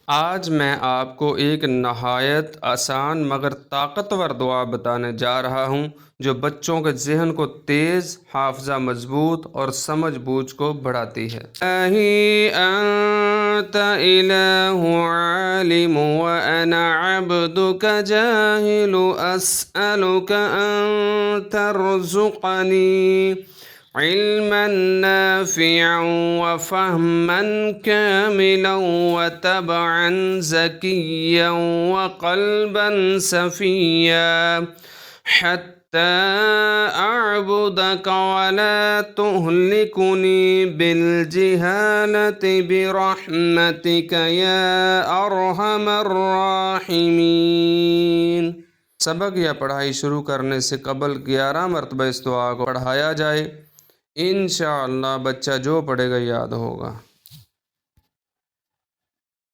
आज मैं आपको एक नहायत आसान मगर ताकतवर दुआ बताने जा रहा हूँ जो बच्चों के ज़हन को तेज़, हाफ़ज़ा मज़बूत और समझ बूझ को बढ़ाती है। इलाही अंत इलाहु आलिम व अना अब्दुका जाहिलु अस्अलुका अन तर्ज़ुक़नी इल्मन नाफ़िअन व फ़हमन कामिलन व तबअन ज़किय्यन व क़ल्बन सफ़िय्या हत्ता अअबुदक व ला तुहलिकुनी बिलजिहालति बिरहमतिक या अरहमर राहिमीन। सबक या पढ़ाई शुरू करने से कबल 11 मरतबा इस दुआ को पढ़ाया जाए। इंशाअल्लाह बच्चा जो पढ़ेगा याद होगा।